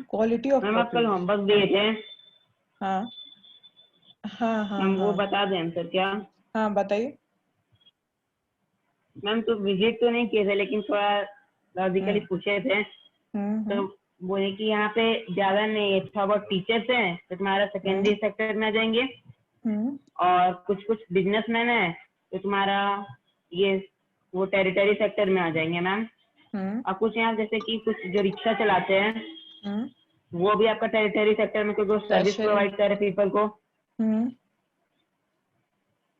Quality of ma'am आप कल population. Homework दिए थे, हाँ हाँ हाँ मैम वो हाँ बता दें आंसर क्या? हाँ, बताइए। मैम तो विजिट तो नहीं किए थे, लेकिन थोड़ा लॉजिकली हम्म पूछे थे। तो हम्म बोले कि यहाँ पे ज्यादा नहीं है, थोड़ा बहुत टीचर्स हैं तो तुम्हारा हम्म सेकेंडरी सेक्टर में आ जाएंगे, हम्म और कुछ कुछ बिजनेसमैन है तो तुम्हारा ये वो टेरिटरी सेक्टर में आ जाएंगे मैम। हम्म और कुछ यहाँ जैसे कि कुछ जो रिक्शा चलाते हैं हम्म वो भी आपका टेरिटरी सेक्टर में, क्योंकि वो सर्विस टर्शरी। प्रोवाइड कर रहे पीपल को। हम्म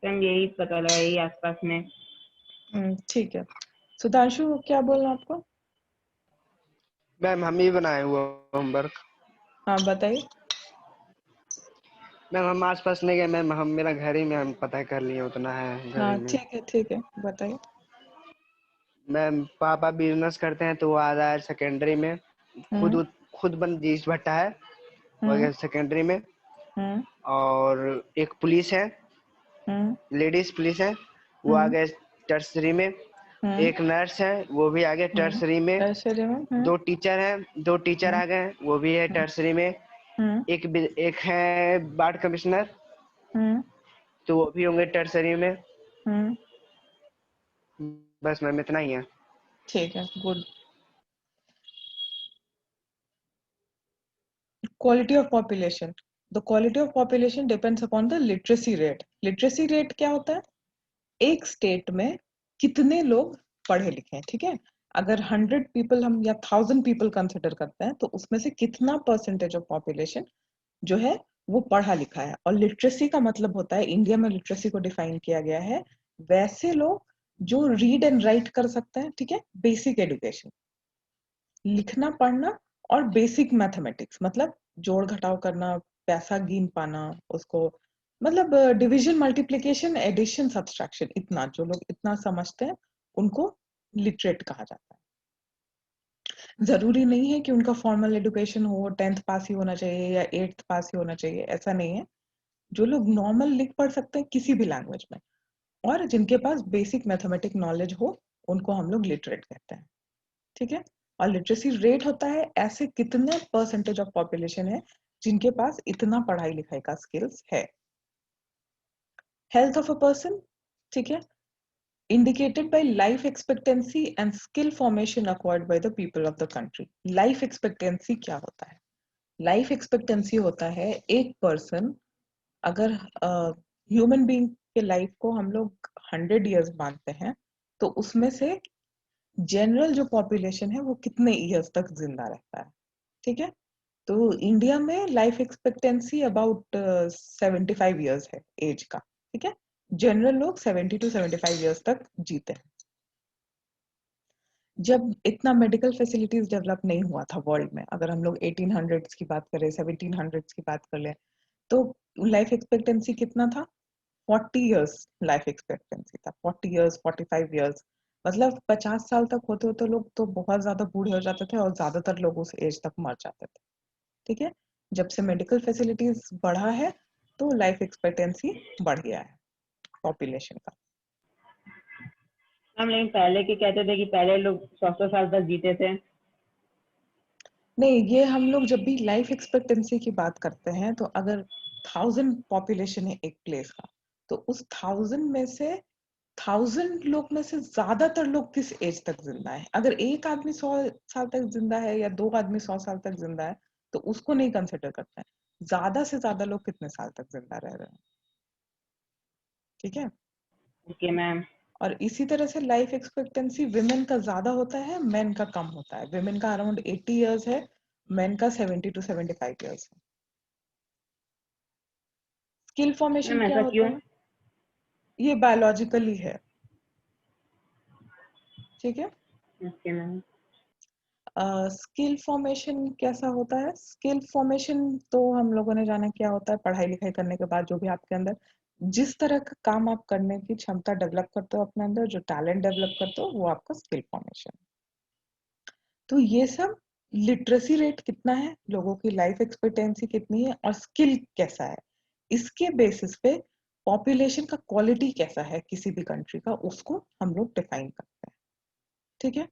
तो हम यही पता लगा, यही आसपास में। ठीक है। सुधांशु, क्या बोलना आपको? मैम हम ही बनाए हुआ होमवर्क। हाँ, बताइए। मैम हम आस पास नहीं गए मैम, हम मेरा घर ही में हम पता कर लिए, उतना है घर ही हाँ, में। ठीक है, बताइए। मैम पापा बिजनेस करते हैं तो वो आ रहा है सेकेंडरी में। हम्म खुद बंदिश भट्टा है हम्म वगैरह सेकेंडरी में। हम्म और एक पुलिस है, हम्म लेडीज पुलिस है, वो आ हम्म गए टर्सरी में। हम्म एक नर्स है, वो भी आ गए टर्सरी में। टर्शरी में। दो टीचर हम्म आ गए, वो भी है हम्म टर्सरी में। हम्म एक है वार्ड कमिश्नर, हम्म तो वो भी होंगे टर्सरी में। हम्म बस मैम इतना ही है। ठीक है, good. Quality of population. The quality of population depends upon the literacy rate. Literacy rate क्या होता है? एक स्टेट में कितने लोग पढ़े लिखे हैं, ठीक है। अगर 100 पीपल हम या 1000 पीपल कंसिडर करते हैं तो उसमें से कितना परसेंटेज ऑफ पॉपुलेशन जो है वो पढ़ा लिखा है। और लिटरेसी का मतलब होता है, इंडिया में लिटरेसी को डिफाइन किया गया है वैसे लोग जो रीड एंड राइट कर सकते हैं, ठीक है। बेसिक एजुकेशन, लिखना पढ़ना और बेसिक मैथमेटिक्स, मतलब जोड़ घटाव करना, पैसा गिन पाना उसको, मतलब डिवीजन मल्टीप्लिकेशन एडिशन सब्सट्रैक्शन, इतना जो लोग इतना समझते हैं उनको लिटरेट कहा जाता है। जरूरी नहीं है कि उनका फॉर्मल एजुकेशन हो, 10th पास ही होना चाहिए या 8th पास ही होना चाहिए, ऐसा नहीं है। जो लोग नॉर्मल लिख पढ़ सकते हैं किसी भी लैंग्वेज में और जिनके पास बेसिक मैथमेटिक नॉलेज हो, उनको हम लोग लिटरेट कहते हैं, ठीक है। और लिटरेसी रेट होता है ऐसे कितने परसेंटेज ऑफ पॉपुलेशन है जिनके पास इतना पढ़ाई लिखाई का स्किल्स है। हेल्थ ऑफ अ पर्सन, ठीक है, indicated by life expectancy and skill formation acquired by the people of the country। Life expectancy क्या होता है? लाइफ एक्सपेक्टेंसी होता है एक पर्सन, अगर ह्यूमन बीइंग के लाइफ को हम लोग 100 years मानते हैं तो उसमें से जनरल जो पॉपुलेशन है वो कितने ईयर्स तक जिंदा रहता है, ठीक है। तो इंडिया में लाइफ एक्सपेक्टेंसी अबाउट 75 years है एज का, ठीक है। जनरल लोग 70 to 75 years तक जीते हैं। जब इतना मेडिकल फैसिलिटीज डेवलप नहीं हुआ था वर्ल्ड में, अगर हम लोग 1800s की बात करें, 1700s की बात कर लें, तो लाइफ एक्सपेक्टेंसी कितना था? 40 years लाइफ एक्सपेक्टेंसी था। 40 years, 45 years, मतलब 50 साल तक होते होते लोग तो बहुत ज्यादा बूढ़े हो जाते थे और ज्यादातर लोग उस एज तक मर जाते थे, ठीक है। जब से मेडिकल फैसिलिटीज बढ़ा है तो लाइफ एक्सपेक्टेंसी बढ़ गया है पॉपुलेशन का। हम लेकिन पहले के कहते थे कि पहले लोग 100 100 साल तक जीते थे। नहीं, ये हम लोग जब भी लाइफ एक्सपेक्टेंसी की बात करते हैं तो अगर 1000 पॉपुलेशन है एक प्लेस का, तो उस 1000 में से 1000 लोग में से ज्यादातर लोग किस एज तक जिंदा है? अगर एक आदमी 100 साल तक जिंदा है या दो आदमी 100 साल तक जिंदा है तो उसको नहीं कंसिडर करते हैं। ज्यादा से ज्यादा लोग कितने साल तक जिंदा रह रहे हैं, ठीक है। Okay ma'am. और इसी तरह से लाइफ एक्सपेक्टेंसी विमेन का ज्यादा होता है, मेन का कम होता है। विमेन का अराउंड 80 years है, मेन का 70 to 75 years है। स्किल फॉर्मेशन मैम क्या ऐसा होता क्यों? है? ये बायोलॉजिकली है, ठीक है। Okay ma'am. स्किल फॉर्मेशन कैसा होता है? स्किल फॉर्मेशन तो हम लोगों ने जाना क्या होता है, पढ़ाई लिखाई करने के बाद जो भी आपके अंदर जिस तरह का काम आप करने की क्षमता डेवलप करते हो अपने अंदर, जो टैलेंट डेवलप करते हो, वो आपका स्किल फॉर्मेशन। तो ये सब लिटरेसी रेट कितना है, लोगों की लाइफ एक्सपेक्टेंसी कितनी है और स्किल कैसा है, इसके बेसिस पे पॉपुलेशन का क्वालिटी कैसा है किसी भी कंट्री का, उसको हम लोग डिफाइन करते हैं, ठीक है।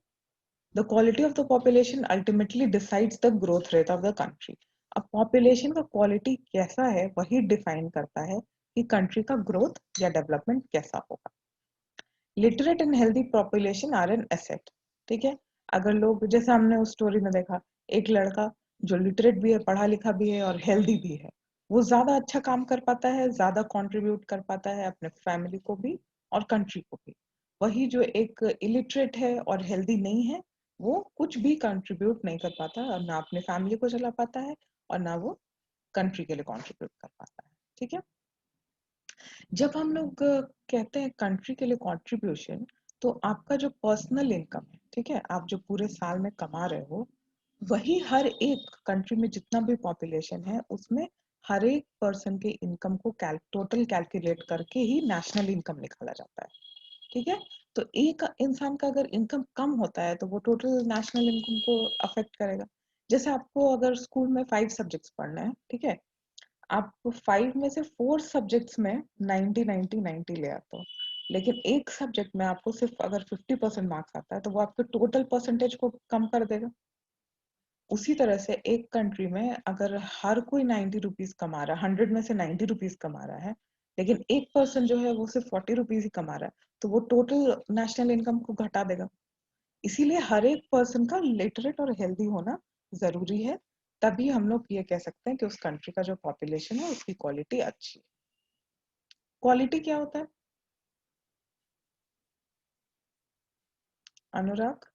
The quality of the population ultimately decides the growth rate of the country. अब पॉपुलेशन का क्वालिटी कैसा है वही डिफाइन करता है कि कंट्री का ग्रोथ या डेवलपमेंट कैसा होगा। Literate and healthy population are an asset. ठीक है, अगर लोग, जैसे हमने उस स्टोरी में देखा, एक लड़का जो लिटरेट भी है, पढ़ा लिखा भी है और हेल्दी भी है, वो ज्यादा अच्छा काम कर पाता है, ज्यादा कंट्रीब्यूट कर पाता है अपने फैमिली को भी और कंट्री को भी। वही जो एक इलिटरेट है और हेल्दी नहीं है, वो कुछ भी कंट्रीब्यूट नहीं कर पाता और ना अपने फैमिली को चला पाता है और ना वो कंट्री के लिए कंट्रीब्यूट कर पाता है। ठीक है, जब हम लोग कहते हैं कंट्री के लिए कंट्रीब्यूशन, तो आपका जो पर्सनल इनकम है, ठीक है, आप जो पूरे साल में कमा रहे हो, वही हर एक कंट्री में जितना भी पॉपुलेशन है उसमें हर एक पर्सन के इनकम को टोटल कैलकुलेट करके ही नेशनल इनकम निकाला जाता है। ठीक है, तो एक इंसान का अगर इनकम कम होता है तो वो टोटल नेशनल इनकम को अफेक्ट करेगा। जैसे आपको अगर स्कूल में 5 सब्जेक्ट्स पढ़ना है, ठीक है, आप 5 में से 4 सब्जेक्ट्स में 90 ले आते हो, लेकिन एक सब्जेक्ट में आपको सिर्फ अगर 50% मार्क्स आता है तो वो आपके टोटल परसेंटेज को कम कर देगा। उसी तरह से एक कंट्री में अगर हर कोई 90 रुपीज कमा रहा है, 100 में से 90 रुपीज कमा रहा है, लेकिन एक पर्सन जो है वो सिर्फ 40 रुपीज ही कमा रहा है, तो वो टोटल नेशनल इनकम को घटा देगा। इसीलिए हर एक पर्सन का लिटरेट और हेल्दी होना जरूरी है, तभी हम लोग ये कह सकते हैं कि उस कंट्री का जो पॉपुलेशन है उसकी क्वालिटी अच्छी है। क्वालिटी क्या होता है अनुराग?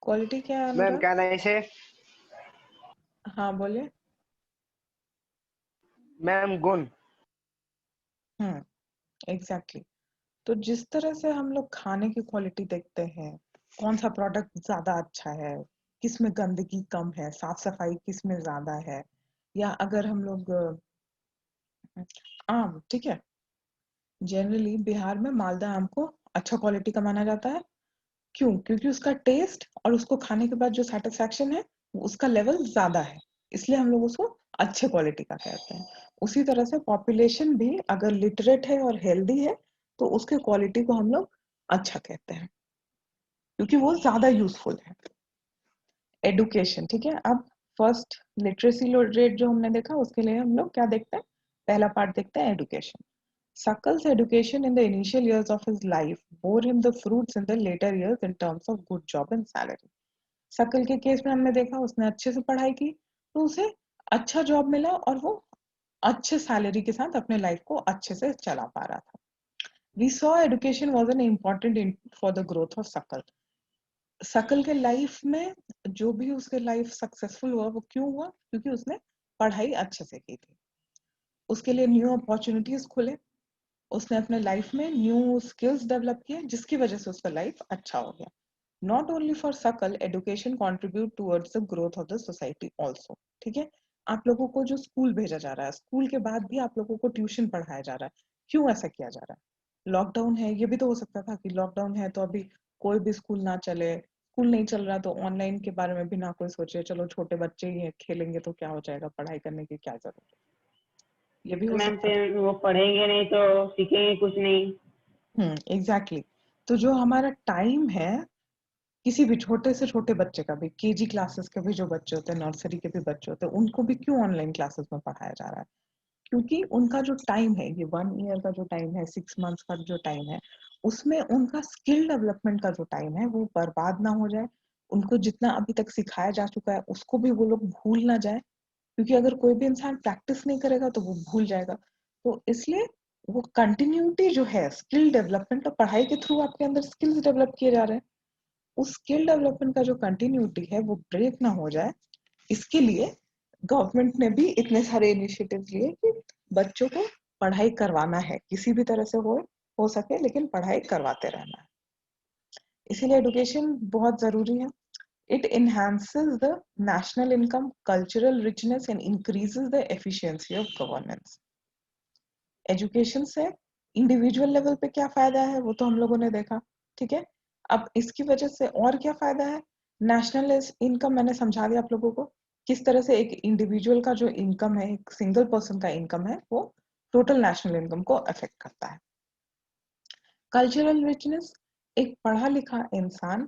क्वालिटी क्या है मैम अनुराग? क्या नहीं से हाँ बोलिए। मैम गुण। एग्जैक्टली। तो जिस तरह से हम लोग खाने की क्वालिटी देखते हैं, कौन सा प्रोडक्ट ज्यादा अच्छा है, किसमें गंदगी कम है, साफ सफाई किसमें ज्यादा है, या अगर हम लोग आम, ठीक है, जनरली बिहार में मालदा आम को अच्छा क्वालिटी का माना जाता है। क्यों? क्योंकि उसका टेस्ट और उसको खाने के बाद जो सेटिस्फैक्शन है उसका लेवल ज्यादा है, इसलिए हम लोग उसको अच्छे क्वालिटी का कहते हैं। उसी तरह से पॉपुलेशन भी अगर लिटरेट है और हेल्दी है तो उसके क्वालिटी को हम लोग अच्छा कहते हैं, क्योंकि वो ज्यादा यूजफुल है। एडुकेशन, ठीक है, अब फर्स्ट लिटरेसी रेट जो हमने देखा उसके लिए हम लोग क्या देखते हैं, पहला पार्ट देखते हैं education. Suckle's education in the initial years of his life bore him the fruits in the later years in terms of good job and salary. शकल के केस में हमने देखा उसने अच्छे से पढ़ाई की तो उसे अच्छा जॉब मिला और वो अच्छे सैलरी के साथ अपने लाइफ को अच्छे से चला पा रहा था। We saw education was an important for the growth of शकल। शकल के लाइफ में जो भी उसके लाइफ सक्सेसफुल हुआ वो क्यों हुआ? क्योंकि उसने पढ़ाई अच्छे से की थी, उसके लिए न्यू अपॉर्चुनिटीज खुले, उसने अपने लाइफ में न्यू स्किल्स डेवलप किए जिसकी वजह से उसका लाइफ अच्छा हो गया। नॉट ओनली फॉर सकल, education contribute towards the growth of the society also. ठीक है, आप लोगों को जो स्कूल भेजा जा रहा है, स्कूल के बाद भी आप लोगों को ट्यूशन पढ़ाया जा रहा है, क्यों ऐसा किया जा रहा है? लॉकडाउन है, ये भी तो हो सकता था कि लॉकडाउन है तो अभी कोई भी स्कूल ना चले, स्कूल नहीं चल रहा तो ऑनलाइन के बारे में भी ना कोई सोचे, चलो छोटे बच्चे ही हैं खेलेंगे तो क्या हो जाएगा, पढ़ाई करने की क्या जरूरत है, ये भी तो हो मैम सकता था। फिर वो पढ़ेंगे नहीं तो सीखेंगे कुछ नहीं। एग्जैक्टली। तो जो हमारा टाइम है, किसी भी छोटे से छोटे बच्चे का भी, केजी क्लासेस के भी जो बच्चे होते हैं, नर्सरी के भी बच्चे होते हैं, उनको भी क्यों ऑनलाइन क्लासेस में पढ़ाया जा रहा है? क्योंकि उनका जो टाइम है, ये 1 ईयर का जो टाइम है, 6 मंथ्स का जो टाइम है, उसमें उनका स्किल डेवलपमेंट का जो टाइम है वो बर्बाद ना हो जाए, उनको जितना अभी तक सिखाया जा चुका है उसको भी वो लोग भूल ना जाए, क्योंकि अगर कोई भी इंसान प्रैक्टिस नहीं करेगा तो वो भूल जाएगा। तो इसलिए वो कंटिन्यूटी जो है स्किल डेवलपमेंट और पढ़ाई के थ्रू आपके अंदर स्किल्स डेवलप किए जा रहे हैं, उस स्किल डेवलपमेंट का जो कंटिन्यूटी है वो ब्रेक ना हो जाए, इसके लिए गवर्नमेंट ने भी इतने सारे इनिशिएटिव लिए कि बच्चों को पढ़ाई करवाना है, किसी भी तरह से हो सके लेकिन पढ़ाई करवाते रहना है। इसीलिए एजुकेशन बहुत जरूरी है। It enhances the national income, cultural richness and increases the efficiency of governance. Education से इंडिविजुअल लेवल पे क्या फायदा है वो तो हम लोगों ने देखा, ठीक है, अब इसकी वजह से और क्या फायदा है? नेशनल इनकम मैंने समझा दिया आप लोगों को, किस तरह से एक इंडिविजुअल का जो इनकम है, एक सिंगल पर्सन का इनकम है, वो टोटल नेशनल इनकम को अफेक्ट करता है। कल्चरल रिचनेस, एक पढ़ा लिखा इंसान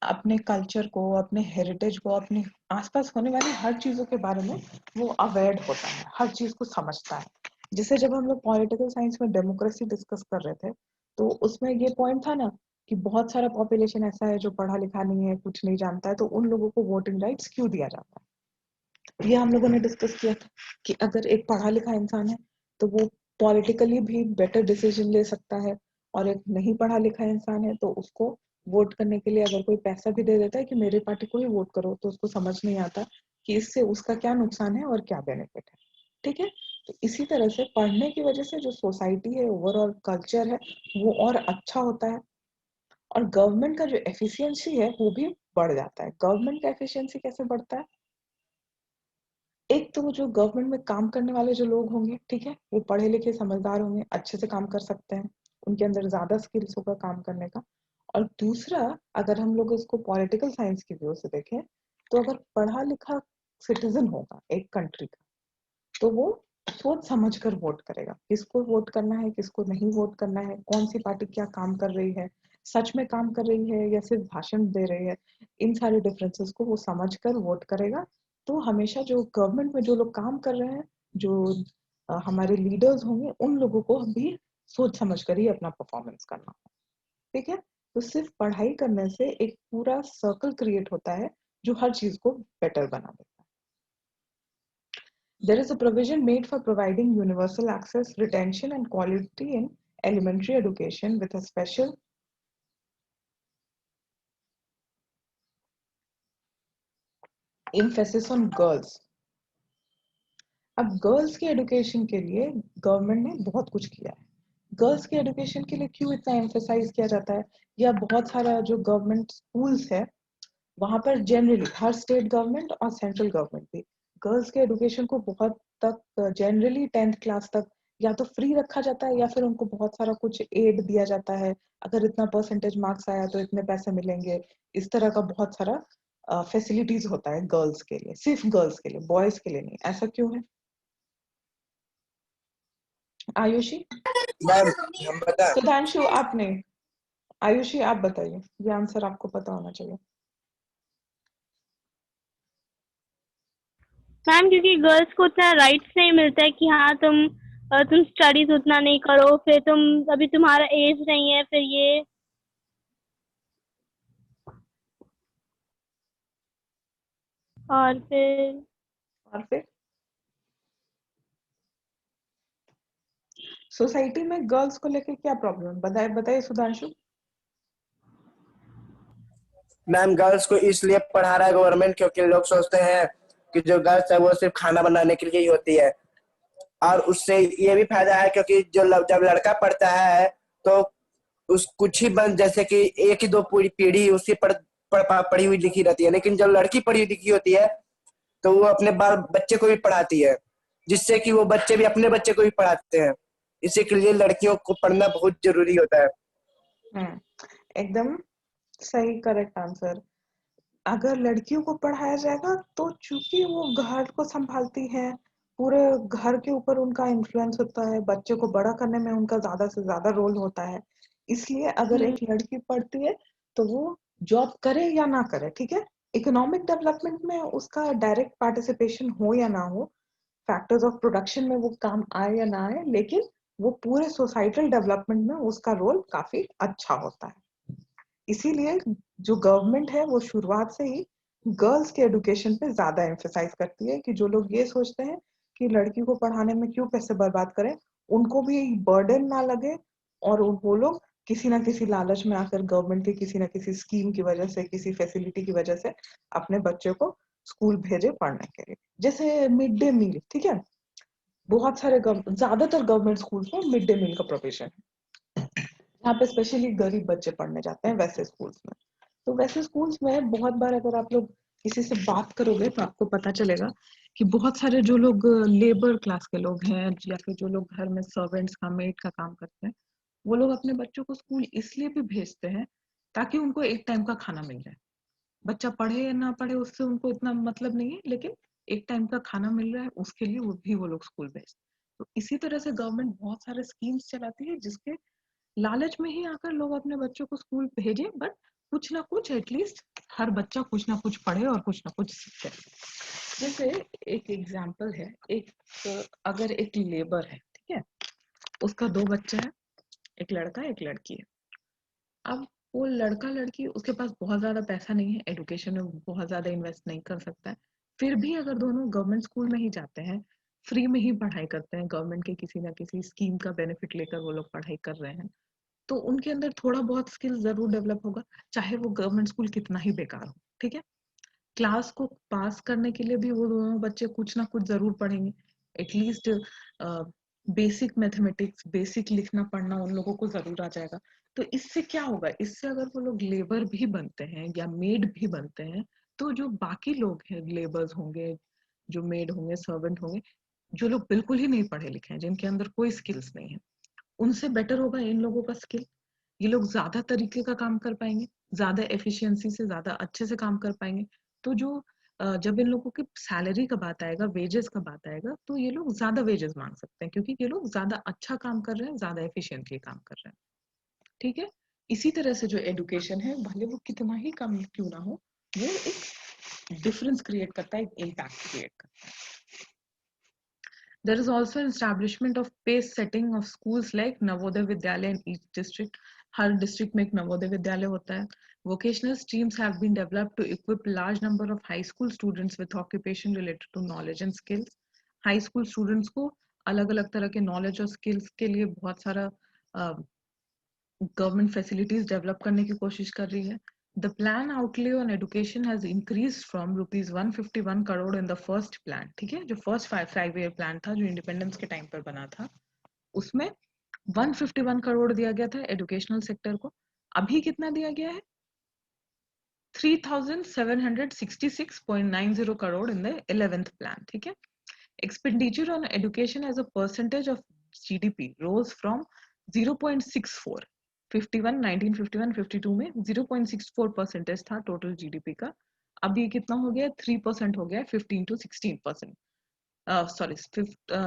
अपने कल्चर को, अपने हेरिटेज को, अपने आसपास होने वाली हर चीजों के बारे में वो अवेयर होता है, हर चीज को समझता है। जैसे जब हम लोग पॉलिटिकल साइंस में डेमोक्रेसी डिस्कस कर रहे थे, तो उसमें ये पॉइंट था ना कि बहुत सारा पॉपुलेशन ऐसा है जो पढ़ा लिखा नहीं है, कुछ नहीं जानता है, तो उन लोगों को वोटिंग राइट्स क्यों दिया जाता है। ये हम लोगों ने डिस्कस किया था कि अगर एक पढ़ा लिखा इंसान है तो वो पॉलिटिकली भी बेटर डिसीजन ले सकता है, और एक नहीं पढ़ा लिखा इंसान है तो उसको वोट करने के लिए अगर कोई पैसा भी दे देता है कि मेरे पार्टी को ही वोट करो, तो उसको समझ नहीं आता कि इससे उसका क्या नुकसान है और क्या बेनिफिट है। ठीक है, तो इसी तरह से पढ़ने की वजह से जो सोसाइटी है, ओवरऑल कल्चर है, वो और अच्छा होता है, और गवर्नमेंट का जो एफिशिएंसी है वो भी बढ़ जाता है। गवर्नमेंट का एफिशिएंसी कैसे बढ़ता है? एक तो जो गवर्नमेंट में काम करने वाले जो लोग होंगे, ठीक है, वो पढ़े लिखे समझदार होंगे, अच्छे से काम कर सकते हैं, उनके अंदर ज्यादा स्किल्स होगा काम करने का। और दूसरा, अगर हम लोग इसको पॉलिटिकल साइंस की व्यू से देखें, तो अगर पढ़ा लिखा सिटीजन होगा एक कंट्री का, तो वो सोच समझ कर वोट करेगा, किसको वोट करना है, किसको नहीं वोट करना है, कौन सी पार्टी क्या काम कर रही है, सच में काम कर रही है या सिर्फ भाषण दे रही है, इन सारे डिफरेंसेस को वो समझ कर वोट करेगा। तो हमेशा जो गवर्नमेंट में जो लोग काम कर रहे हैं, जो हमारे लीडर्स होंगे, उन लोगों को भी सोच समझ कर ही अपना परफॉर्मेंस करना है। ठीक है, तो सिर्फ पढ़ाई करने से एक पूरा सर्कल क्रिएट होता है जो हर चीज को बेटर बना देता है। There is a provision made for providing universal access, retention, and quality in elementary education with a special emphasis on girls. अब गर्ल्स के एजुकेशन के लिए गवर्नमेंट ने बहुत कुछ किया है। गर्ल्स के एजुकेशन के लिए क्यों इतना एम्फेसाइज किया जाता है, या बहुत सारा जो गवर्नमेंट स्कूल्स है वहां पर जनरली हर स्टेट गवर्नमेंट और सेंट्रल गवर्नमेंट भी गर्ल्स के एजुकेशन को बहुत तक जनरली 10th क्लास तक या तो फ्री रखा जाता है, या फिर उनको बहुत सारा कुछ एड दिया जाता है, अगर इतना परसेंटेज मार्क्स आया तो इतने पैसे मिलेंगे, इस तरह का बहुत सारा फैसिलिटीज होता है गर्ल्स के लिए, सिर्फ गर्ल्स के लिए, बॉयज के लिए नहीं। ऐसा क्यों है आयुषी? मैम हम बता। सुधांशु आपने, आयुषी आप बताइए, ये आंसर आपको पता होना चाहिए। मैम क्योंकि गर्ल्स को उतना राइट्स नहीं मिलता है कि हाँ तुम स्टडीज उतना नहीं करो, फिर अभी तुम्हारा एज नहीं है, फिर ये और फिर सोसाइटी में गर्ल्स को लेके क्या प्रॉब्लम है, बताइए बताइए सुधांशु। मैम गर्ल्स को इसलिए पढ़ा रहा है गवर्नमेंट क्योंकि लोग सोचते हैं कि जो गर्ल्स है वो सिर्फ खाना बनाने के लिए ही होती है, और उससे ये भी फायदा है क्योंकि जब लड़का पढ़ता है तो उस कुछ ही बन जैसे कि एक ही दो पूरी पीढ़ी उसकी पढ़ी हुई लिखी रहती है, लेकिन जब लड़की पढ़ी लिखी होती है तो वो अपने बाल बच्चे को भी पढ़ाती है, जिससे कि वो बच्चे भी अपने बच्चे को भी पढ़ाते हैं। इसी के लिए लड़कियों को पढ़ना बहुत जरूरी होता है। एकदम सही, करेक्ट आंसर। अगर लड़कियों को पढ़ाया जाएगा तो चूंकि वो घर को संभालती हैं, पूरे घर के ऊपर उनका इन्फ्लुएंस होता है, बच्चे को बड़ा करने में उनका ज्यादा से ज्यादा रोल होता है। इसलिए अगर एक लड़की पढ़ती है तो वो जॉब करे या ना करे, ठीक है, इकोनॉमिक डेवलपमेंट में उसका डायरेक्ट पार्टिसिपेशन हो या ना हो, फैक्टर्स ऑफ प्रोडक्शन में वो काम आए या ना आए, लेकिन वो पूरे सोसाइटल डेवलपमेंट में उसका रोल काफी अच्छा होता है। इसीलिए जो गवर्नमेंट है वो शुरुआत से ही गर्ल्स के एजुकेशन पे ज्यादा एम्फेसाइज करती है, कि जो लोग ये सोचते हैं कि लड़की को पढ़ाने में क्यों पैसे बर्बाद करें, उनको भी बर्डन ना लगे, और वो लोग किसी ना किसी लालच में आकर गवर्नमेंट की किसी ना किसी स्कीम की वजह से, किसी फैसिलिटी की वजह से अपने बच्चे को स्कूल भेजे पढ़ने के लिए। जैसे मिड डे मील, ठीक है, बहुत सारे ज्यादातर गवर्नमेंट स्कूल्स में मिड डे मील का प्रोविजन है, यहाँ पे स्पेशली गरीब बच्चे पढ़ने जाते हैं वैसे स्कूल्स में। तो वैसे स्कूल्स में बहुत बार अगर आप लोग किसी से बात करोगे तो आपको पता चलेगा कि बहुत सारे जो लोग लेबर क्लास के लोग हैं, या फिर जो लोग घर में सर्वेंट्स का, मेड का काम करते हैं, वो लोग अपने बच्चों को स्कूल इसलिए भी भेजते हैं ताकि उनको एक टाइम का खाना मिल जाए। बच्चा पढ़े या ना पढ़े उससे उनको इतना मतलब नहीं है, लेकिन एक टाइम का खाना मिल रहा है उसके लिए वो लोग स्कूल भेजते। तो इसी तरह से गवर्नमेंट बहुत सारे स्कीम्स चलाती है जिसके लालच में ही आकर लोग अपने बच्चों को स्कूल भेजें, बट कुछ ना कुछ एटलीस्ट हर बच्चा कुछ ना कुछ पढ़े और कुछ ना कुछ सीखे। जैसे एक एग्जाम्पल है, अगर एक लेबर है, ठीक है, उसका 2 बच्चे हैं, एक लड़का एक लड़की है। अब वो लड़का लड़की उसके पास बहुत ज्यादा पैसा नहीं है, एजुकेशन में बहुत ज्यादा इन्वेस्ट नहीं कर सकता है, फिर भी अगर दोनों गवर्नमेंट स्कूल में ही जाते हैं, फ्री में ही पढ़ाई करते हैं, गवर्नमेंट के किसी ना किसी स्कीम का बेनिफिट लेकर वो लोग पढ़ाई कर रहे हैं, तो उनके अंदर थोड़ा बहुत स्किल जरूर डेवलप होगा, चाहे वो गवर्नमेंट स्कूल कितना ही बेकार हो। ठीक है, क्लास को पास करने के लिए भी वो दोनों बच्चे कुछ ना कुछ जरूर पढ़ेंगे, एटलीस्ट बेसिक मैथमेटिक्स, बेसिक लिखना पढ़ना उन लोगों को जरूर आ जाएगा। तो इससे क्या होगा, इससे अगर वो लोग लेबर भी बनते हैं या मेड भी बनते हैं, तो जो बाकी लोग हैं, लेबर्स होंगे, जो मेड होंगे, सर्वेंट होंगे, जो लोग बिल्कुल ही नहीं पढ़े लिखे हैं, जिनके अंदर कोई स्किल्स नहीं है, उनसे बेटर होगा इन लोगों का स्किल। ये लोग ज्यादा तरीके का काम कर पाएंगे, ज्यादा एफिशिएंसी से ज्यादा अच्छे से काम कर पाएंगे। तो जो जब इन लोगों की सैलरी का बात आएगा, वेजेस का बात आएगा, तो ये लोग ज्यादा वेजेस मांग सकते हैं, क्योंकि ये लोग ज्यादा अच्छा काम कर रहे हैं, ज्यादा एफिशिएंटली काम कर रहे हैं। ठीक है, इसी तरह से जो एजुकेशन है, भले वो कितना ही कम क्यों ना हो, वो एक डिफरेंस क्रिएट करता है, एक इम्पैक्ट क्रिएट करता है। There is also an establishment of pace setting of schools like Navodaya Vidyalaya in each district. Her district में एक नवोदय विद्यालय होता है। Vocational streams have been developed to equip large number of high school students with occupation related to knowledge and skills. High school students को अलग-अलग तरह के knowledge और skills के लिए बहुत सारा गवर्नमेंट फैसिलिटीज डेवलप करने की कोशिश कर रही है। The plan outlay on education has increased from rupees 151 crore in the first plan, ठीक है, जो फर्स्ट 5-year प्लान था, जो इंडिपेंडेंस के टाइम पर बना था, उसमें 151 करोड़ दिया गया था एजुकेशनल सेक्टर को। अभी कितना दिया गया है? 3766.90 crore in the 11th plan, ठीक है। Expenditure on education as a percentage of GDP rose from 0.64 1951-52 में 0.64% था टोटल जीडीपी का। अब ये कितना हो गया? 3% हो गया, 15 to 16%, सॉरी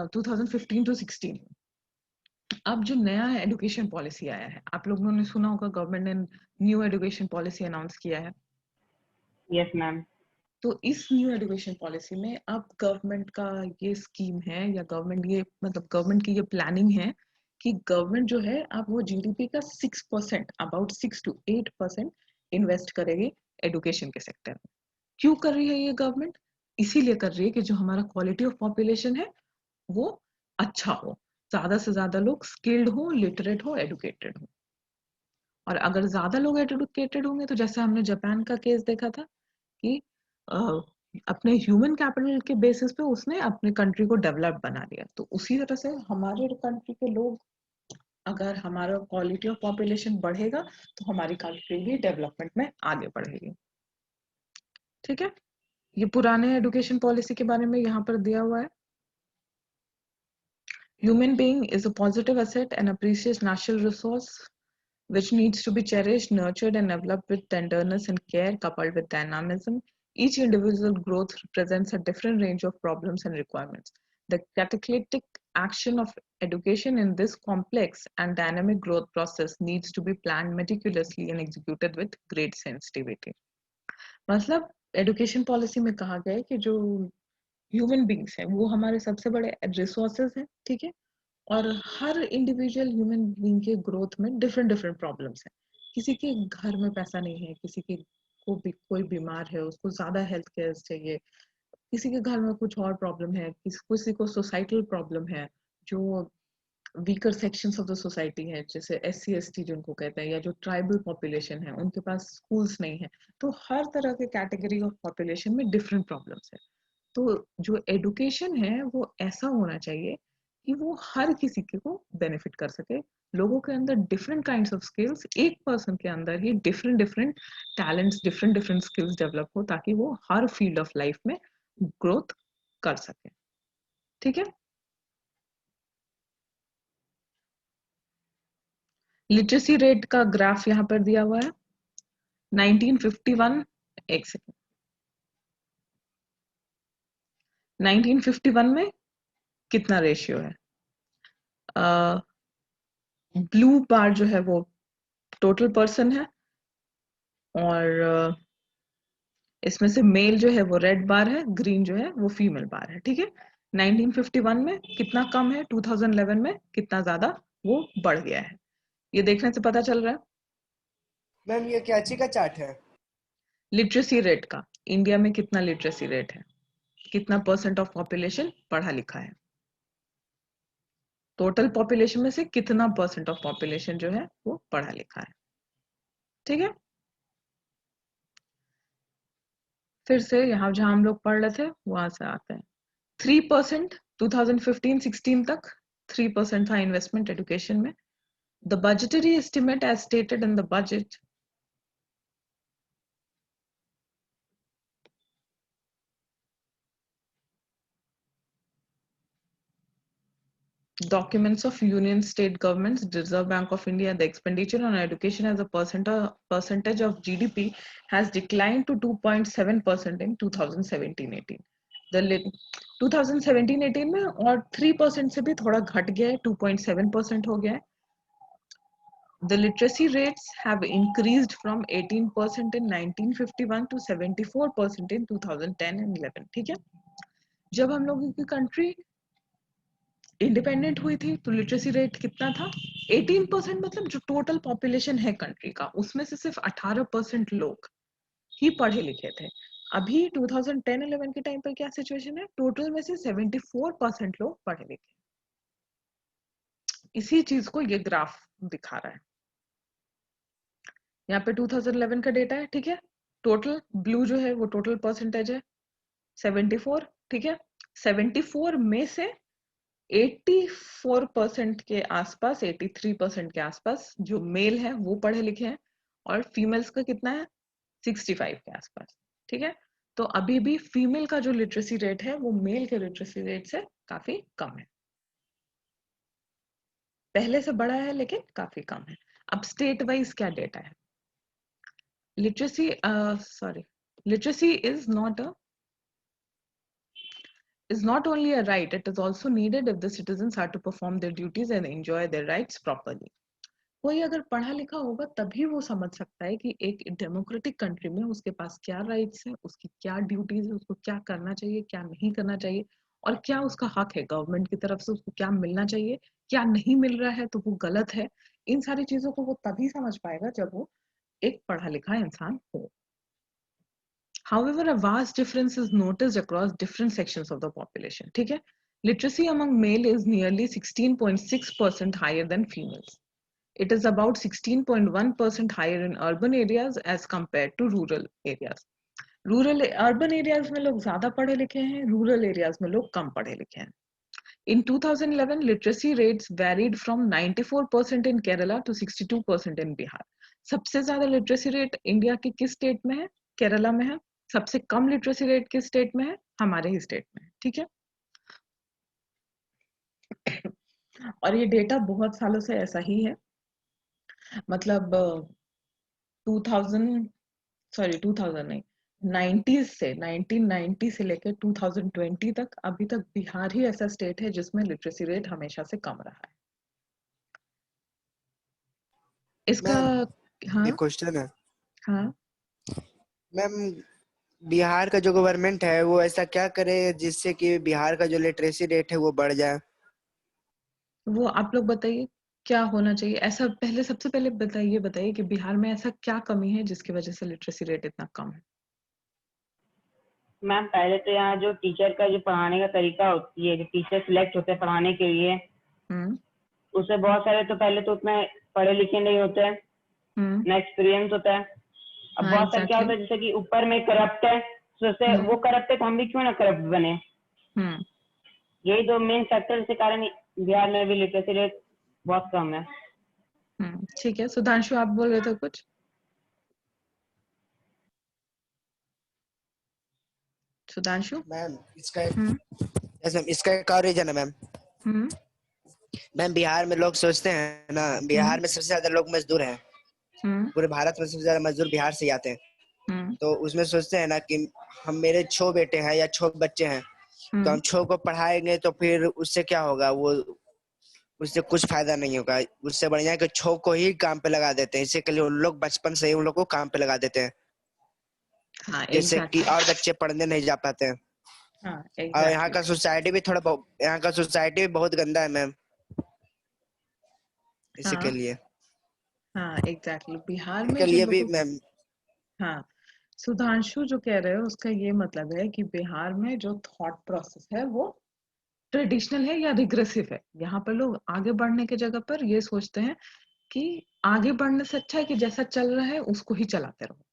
2015 to 16। अब जो नया एजुकेशन पॉलिसी आया है, आप लोगों ने सुना होगा, गवर्नमेंट ने न्यू एजुकेशन पॉलिसी अनाउंस किया है। Yes ma'am. तो इस न्यू एजुकेशन पॉलिसी में अब गवर्नमेंट का ये स्कीम है, या गवर्नमेंट ये मतलब गवर्नमेंट की ये प्लानिंग है कि गवर्नमेंट जो है अब वो जीडीपी का 6%, अबाउट 6 to 8% इन्वेस्ट करेगी एजुकेशन के सेक्टर में। क्यों कर रही है ये गवर्नमेंट? इसीलिए कर रही है कि जो हमारा क्वालिटी ऑफ पॉपुलेशन है वो अच्छा हो, ज्यादा से ज्यादा लोग स्किल्ड हो, लिटरेट हो, एडुकेटेड हो। और अगर ज्यादा लोग एडुकेटेड होंगे, तो जैसे हमने जापान का केस देखा था कि अपने ह्यूमन कैपिटल के बेसिस पे उसने अपने कंट्री को डेवलप बना दिया। तो उसी तरह से हमारे कंट्री के लोग, अगर हमारा क्वालिटी ऑफ पॉपुलेशन बढ़ेगा, तो हमारी कंट्री भी डेवलपमेंट में आगे बढ़ेगी। ठीक है, ये पुराने एजुकेशन पॉलिसी के बारे में यहाँ पर दिया हुआ है। Human being is a positive asset and a precious natural resource which needs to be cherished, nurtured, and developed with tenderness and care, coupled with dynamism. Each individual growth represents a different range of problems and requirements. The catalytic action of education in this complex and dynamic growth process needs to be planned meticulously and executed with great sensitivity. मतलब education policy में कहा गया है कि जो human beings हैं वो हमारे सबसे बड़े रिसोर्सेज हैं, ठीक है, और हर इंडिविजुअल ह्यूमन बीइंग के ग्रोथ में डिफरेंट डिफरेंट प्रॉब्लम्स हैं। किसी के घर में पैसा नहीं है, किसी के को भी कोई बीमार है, उसको ज्यादा हेल्थ केयर चाहिए, किसी के घर में कुछ और प्रॉब्लम है, किसी को सोसाइटल प्रॉब्लम है, जो weaker sections of the society है, जैसे SC ST जिनको कहते हैं, या जो ट्राइबल पॉपुलेशन है, उनके पास स्कूल्स नहीं है। तो हर तरह के कैटेगरी ऑफ पॉपुलेशन में डिफरेंट प्रॉब्लम्स है। तो जो एजुकेशन है वो ऐसा होना चाहिए कि वो हर किसी के को बेनिफिट कर सके। लोगों के अंदर डिफरेंट काइंड्स ऑफ स्किल्स, एक पर्सन के अंदर ही different different talents, different different skills develop हो, ताकि वो हर फील्ड ऑफ लाइफ में ग्रोथ कर सके। ठीक है, लिटरेसी रेट का ग्राफ यहाँ पर दिया हुआ है। 1951, एक सेकेंड, 1951 में कितना रेशियो है? ब्लू बार जो है वो टोटल पर्सन है, और इसमें से मेल जो है वो रेड बार है, ग्रीन जो है वो फीमेल बार है, ठीक है। 1951 में कितना कम है, 2011 में कितना ज्यादा वो बढ़ गया है, ये देखने से पता चल रहा है। मैम ये क्या चीज का चार्ट है? लिटरेसी रेट का, इंडिया में कितना लिटरेसी रेट है, कितना परसेंट ऑफ पॉपुलेशन पढ़ा लिखा है, टोटल पॉपुलेशन में से कितना परसेंट ऑफ पॉपुलेशन जो है वो पढ़ा लिखा है, ठीक है। फिर से यहाँ जहां हम लोग पढ़ रहे थे वहां से आते हैं। 3% 2015-16 तक 3% था इन्वेस्टमेंट एजुकेशन में। The budgetary estimate as stated in the budget documents of union state governments, Reserve Bank of India, the expenditure on education as a percentage of GDP has declined to 2.7% in 2017-18. The 2017-18 में और 3% से भी थोड़ा घट गया है, 2.7% हो गया है। The literacy rates have increased from 18% in 1951 to 74% in 2010 and 11, ठीक है। जब हम लोगों की कंट्री इंडिपेंडेंट हुई थी तो लिटरेसी रेट कितना था? 18%, मतलब जो टोटल पॉपुलेशन है कंट्री का उसमें से सिर्फ 18% लोग ही पढ़े लिखे थे। अभी 2010-11 के टाइम पर क्या सिचुएशन है? टोटल में से 74% लोग पढ़े लिखे। इसी चीज को ये ग्राफ दिखा रहा है। यहाँ पे 2011 का डेटा है, ठीक है। टोटल ब्लू जो है वो टोटल परसेंटेज है 74, ठीक है। 74 में से 84% के आसपास, 83% के आसपास जो मेल है वो पढ़े लिखे हैं, और फीमेल्स का कितना है? 65 के आसपास, ठीक है। तो अभी भी फीमेल का जो लिटरेसी रेट है वो मेल के लिटरेसी रेट से काफी कम है, पहले से बड़ा है लेकिन काफी कम है। अब स्टेट वाइज क्या डेटा है? Literacy literacy is not only a right, it is also needed if the citizens are to perform their duties and enjoy their rights properly. कोई अगर पढ़ा लिखा होगा तभी वो समझ सकता है कि एक डेमोक्रेटिक कंट्री में उसके पास क्या राइट्स है, उसकी क्या ड्यूटीज है, उसको क्या करना चाहिए, क्या नहीं करना चाहिए, और क्या उसका हक है, गवर्नमेंट की तरफ से उसको क्या मिलना चाहिए, क्या नहीं मिल रहा है तो वो गलत है। इन सारी चीजों को वो तभी समझ पाएगा जब वो एक पढ़ा लिखा इंसान हो। However, a vast difference is noticed across different sections of the population. ठीक है? Literacy among male is nearly 16.6% higher than females. It is about 16.1% higher in urban areas as compared to rural areas. Urban areas में लोग ज़्यादा पढ़े लिखे हैं, rural areas में लोग कम पढ़े लिखे हैं. In 2011, literacy rates varied from 94% in Kerala to 62% in Bihar. सबसे ज़्यादा literacy rate इंडिया के किस स्टेट में है? केरला में है। सबसे कम लिटरेसी रेट किस स्टेट में है? हमारे ही स्टेट में है, ठीक है। और ये डेटा बहुत सालों से ऐसा ही है, मतलब 2000 नहीं, 1990 से लेकर 2020 तक अभी तक बिहार ही ऐसा स्टेट है जिसमें लिटरेसी रेट हमेशा से कम रहा है। इसका हाँ क्वेश्चन है हाँ मैम, बिहार का जो गवर्नमेंट है वो ऐसा क्या करे जिससे कि बिहार का जो लिटरेसी रेट है वो बढ़ जाए? वो आप लोग बताइए क्या होना चाहिए ऐसा। पहले सबसे पहले बताइए कि बिहार में ऐसा क्या कमी है जिसकी वजह से लिटरेसी रेट इतना कम है। मैम पहले तो यहाँ जो टीचर का जो पढ़ाने का तरीका होती है, जो टीचर सिलेक्ट होते हैं पढ़ाने के लिए, उससे बहुत सारे तो पहले तो उतने पढ़े लिखे नहीं होते हैं, ना एक्सपीरियंस होता है। अब हाँ, बहुत सारे क्या होता है जैसे कि ऊपर में करप्ट है, सोचते वो करप्ट है तो हम भी क्यों ना करप्ट बने। यही दो मेन फैक्टर के कारण बिहार में भी लिटरेसी रेट बहुत कम है। ठीक है, सुधांशु आप बोल रहे थे कुछ? सुधांशु मैम इसका इसका एक और रीजन है मैम। मैम बिहार में लोग सोचते हैं ना, बिहार में सबसे ज्यादा लोग मजदूर हैं। पूरे भारत में सबसे ज्यादा मजदूर बिहार से ही आते हैं। तो उसमें सोचते हैं ना कि हम मेरे 6 बेटे हैं या 6 बच्चे हैं, तो हम 6 को पढ़ाएंगे तो फिर उससे क्या होगा, वो उससे कुछ फायदा नहीं होगा। उससे बढ़िया है कि 6 को ही काम पे लगा देते हैं। इसी के लिए उन लोग बचपन से ही उन लोग को काम पे लगा देते हैं। हाँ, जैसे कि exactly. और बच्चे पढ़ने नहीं जा पाते हैं। हाँ, और यहाँ exactly. का सोसाइटी भी यहाँ का सोसाइटी भी बहुत गंदा है मैम, इसी के हाँ, लिए हाँ, exactly. बिहार में के जो लिए भी लोगों, मैम। हाँ, सुधांशु जो कह रहे हो उसका ये मतलब है कि बिहार में जो थॉट प्रोसेस है वो ट्रेडिशनल है या रिग्रेसिव है। यहाँ पर लोग आगे बढ़ने की जगह पर ये सोचते हैं कि आगे बढ़ने से अच्छा है कि जैसा चल रहा है उसको ही चलाते रहो।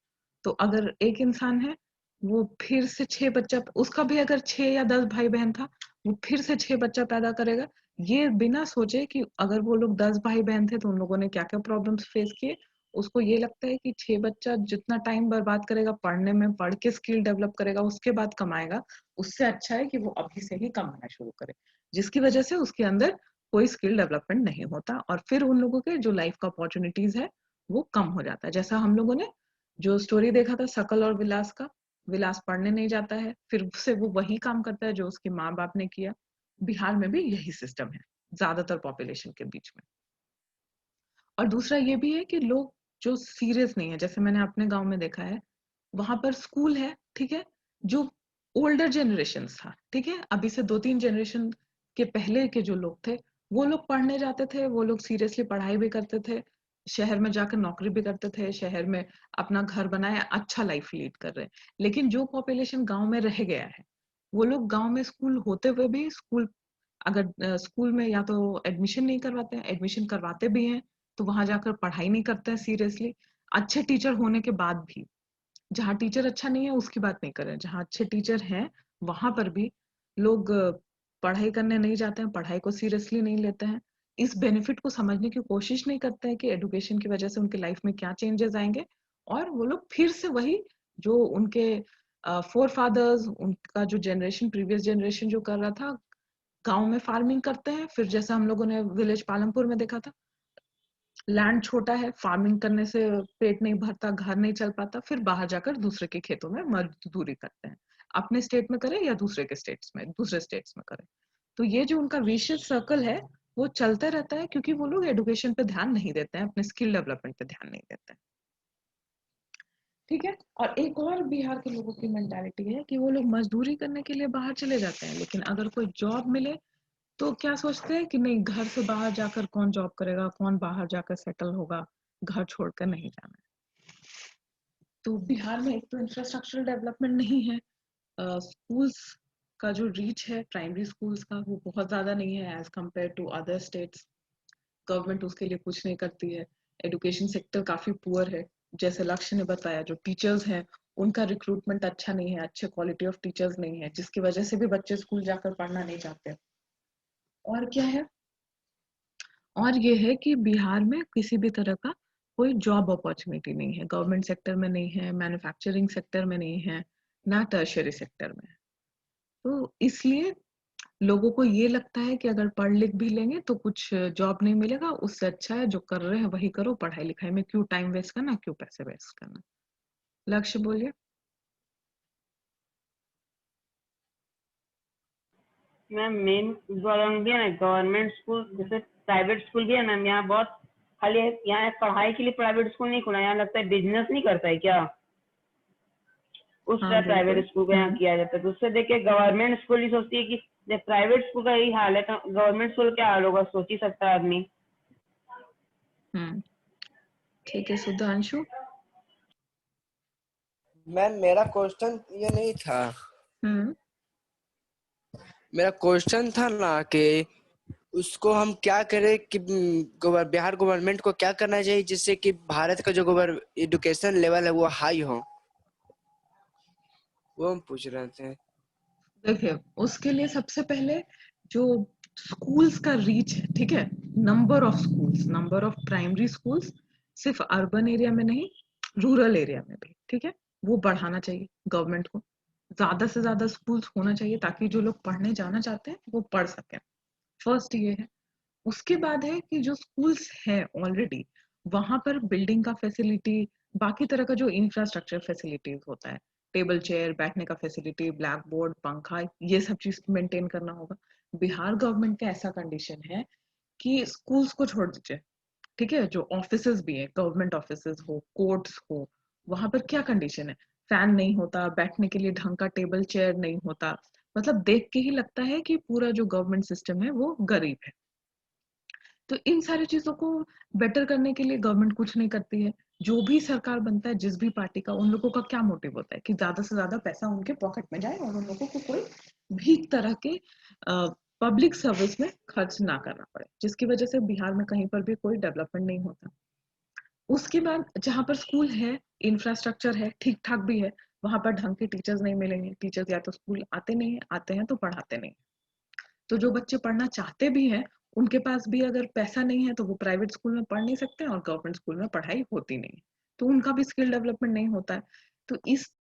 तो अगर एक इंसान है, वो फिर से 6 बच्चा, उसका भी अगर 6 या 10 भाई बहन था, वो फिर से 6 बच्चा पैदा करेगा, ये बिना सोचे कि अगर वो लोग 10 भाई बहन थे तो उन लोगों ने क्या क्या प्रॉब्लम्स फेस किए। उसको ये लगता है कि 6 बच्चा जितना टाइम बर्बाद करेगा पढ़ने में, पढ़ के स्किल डेवलप करेगा, उसके बाद कमाएगा, उससे अच्छा है कि वो अभी से ही कमाना शुरू करे, जिसकी वजह से उसके अंदर कोई स्किल डेवलपमेंट नहीं होता और फिर उन लोगों के जो लाइफ का अपॉर्चुनिटीज है वो कम हो जाता है। जैसा हम लोगों ने जो स्टोरी देखा था सकल और विलास का, विलास पढ़ने नहीं जाता है, फिर से वो वही काम करता है जो उसके माँ बाप ने किया। बिहार में भी यही सिस्टम है ज्यादातर पॉपुलेशन के बीच में। और दूसरा ये भी है कि लोग जो सीरियस नहीं है, जैसे मैंने अपने गांव में देखा है, वहां पर स्कूल है, ठीक है, जो ओल्डर जनरेशन था, ठीक है, अभी से 2-3 जनरेशन के पहले के जो लोग थे, वो लोग पढ़ने जाते थे, वो लोग सीरियसली पढ़ाई भी करते थे, शहर में जाकर नौकरी भी करते थे, शहर में अपना घर बनाया, अच्छा लाइफ लीड कर रहे हैं। लेकिन जो पॉपुलेशन गांव में रह गया है, वो लोग गांव में स्कूल होते हुए भी स्कूल, अगर स्कूल में या तो एडमिशन नहीं करवाते हैं, एडमिशन करवाते भी हैं तो वहां जाकर पढ़ाई नहीं करते हैं सीरियसली, अच्छे टीचर होने के बाद भी। जहाँ टीचर अच्छा नहीं है उसकी बात नहीं कर रहे हैं, जहाँ अच्छे टीचर हैं वहां पर भी लोग पढ़ाई करने नहीं जाते हैं, पढ़ाई को सीरियसली नहीं लेते हैं, इस बेनिफिट को समझने की कोशिश नहीं करते हैं कि एडुकेशन की वजह से उनकी लाइफ में क्या चेंजेस आएंगे। और वो लोग फिर से वही जो उनके फोर फादर्स, उनका जो जनरेशन, प्रीवियस जनरेशन जो कर रहा था, गांव में फार्मिंग करते हैं। फिर जैसा हम लोगों ने विलेज पालमपुर में देखा था, लैंड छोटा है, फार्मिंग करने से पेट नहीं भरता, घर नहीं चल पाता, फिर बाहर जाकर दूसरे के खेतों में मजदूरी करते हैं, अपने स्टेट में करें या दूसरे के स्टेट्स में, दूसरे स्टेट्स में करें। तो ये जो उनका विशियस सर्कल है वो चलता रहता है, क्योंकि वो लोग एडुकेशन पे ध्यान नहीं देते हैं, अपने स्किल डेवलपमेंट पे ध्यान नहीं देते हैं। ठीक है। और एक और बिहार के लोगों की मेंटालिटी है कि वो लोग मजदूरी करने के लिए बाहर चले जाते हैं, लेकिन अगर कोई जॉब मिले तो क्या सोचते हैं कि नहीं, घर से बाहर जाकर कौन जॉब करेगा, कौन बाहर जाकर सेटल होगा, घर छोड़कर नहीं जाना है। तो बिहार में एक तो इंफ्रास्ट्रक्चरल डेवलपमेंट नहीं है, स्कूल्स का जो रीच है प्राइमरी स्कूल्स का वो बहुत ज्यादा नहीं है as compare to other states. Government उसके लिए कुछ नहीं करती है। एजुकेशन सेक्टर काफी पुअर है, जैसे लक्ष्य ने बताया, जो टीचर्स हैं उनका रिक्रूटमेंट अच्छा नहीं है, अच्छे क्वालिटी ऑफ टीचर्स नहीं है, जिसकी वजह से भी बच्चे स्कूल जाकर पढ़ना नहीं चाहते। और क्या है, और ये है कि बिहार में किसी भी तरह का कोई जॉब अपॉर्चुनिटी नहीं है, गवर्नमेंट सेक्टर में नहीं है, मैन्युफैक्चरिंग सेक्टर में नहीं है, ना टर्शियरी सेक्टर में। तो इसलिए लोगों को ये लगता है कि अगर पढ़ लिख भी लेंगे तो कुछ जॉब नहीं मिलेगा, उससे अच्छा है जो कर रहे हैं वही करो, पढ़ाई लिखाई में क्यों टाइम वेस्ट करना, क्यों पैसे वेस्ट करना। लक्ष्य बोलिए। मैम मेन प्रॉब्लम भी है ना, गवर्नमेंट स्कूल जैसे प्राइवेट स्कूल भी है मैम, यहाँ बहुत खाली है, यहाँ पढ़ाई के लिए प्राइवेट स्कूल नहीं खुला, यहाँ लगता है बिजनेस नहीं करता है क्या, उस तरह प्राइवेट स्कूल को यहाँ किया जाता है। तो उससे देख के गवर्नमेंट स्कूल ही सोचती है कि जब प्राइवेट स्कूल का यही हाल है तो गवर्नमेंट स्कूल क्या हाल होगा, सोच ही सकता है आदमी। ठीक है सुधांशु। मैम मेरा क्वेश्चन ये नहीं था, मेरा क्वेश्चन था ना कि उसको हम क्या करें कि बिहार गवर्नमेंट को क्या करना चाहिए जिससे कि भारत का जो एजुकेशन लेवल है वो हाई हो, वो हम पूछ रहे थे। देखिए, उसके लिए सबसे पहले जो स्कूल्स का रीच है, ठीक है, number of schools, number of primary schools, सिर्फ अर्बन एरिया में नहीं, रूरल एरिया में भी, ठीक है, वो बढ़ाना चाहिए गवर्नमेंट को। ज्यादा से ज्यादा स्कूल्स होना चाहिए ताकि जो लोग पढ़ने जाना चाहते हैं वो पढ़ सकें। फर्स्ट ये है। उसके बाद है कि जो स्कूल्स हैं ऑलरेडी, वहां पर बिल्डिंग का फैसिलिटी, बाकी तरह का जो इंफ्रास्ट्रक्चर फैसिलिटीज होता है, टेबल चेयर, बैठने का फैसिलिटी, ब्लैक बोर्ड, पंखा, ये सब चीज मेंटेन करना होगा। बिहार गवर्नमेंट का ऐसा कंडीशन है कि स्कूल्स को छोड़ दीजिए, ठीक है, जो ऑफिसेज भी है, गवर्नमेंट ऑफिसेज हो, कोर्ट्स हो, वहां पर क्या कंडीशन है, फैन नहीं होता, बैठने के लिए ढंग का टेबल चेयर नहीं होता। मतलब देख के ही लगता है कि पूरा जो गवर्नमेंट सिस्टम है वो गरीब है। तो इन सारी चीजों को बेटर करने के लिए गवर्नमेंट कुछ नहीं करती है। जो भी सरकार बनता है, जिस भी पार्टी का, उन लोगों का क्या मोटिव होता है कि ज्यादा से ज्यादा पैसा उनके पॉकेट में जाए और उन लोगों को कोई भी तरह के पब्लिक सर्विस में खर्च ना करना पड़े, जिसकी वजह से बिहार में कहीं पर भी कोई डेवलपमेंट नहीं होता। उसके बाद जहाँ पर स्कूल है, इंफ्रास्ट्रक्चर है, ठीक ठाक भी है, वहां पर ढंग के टीचर्स नहीं मिलेंगे। टीचर्स या तो स्कूल आते नहीं है, आते हैं तो पढ़ाते नहीं। तो जो बच्चे पढ़ना चाहते भी हैं, उनके पास भी अगर पैसा नहीं है तो वो प्राइवेट स्कूल में पढ़ नहीं सकते और गवर्नमेंट स्कूल में पढ़ाई होती नहीं, तो उनका भी स्किल डेवलपमेंट नहीं होता है। तो इस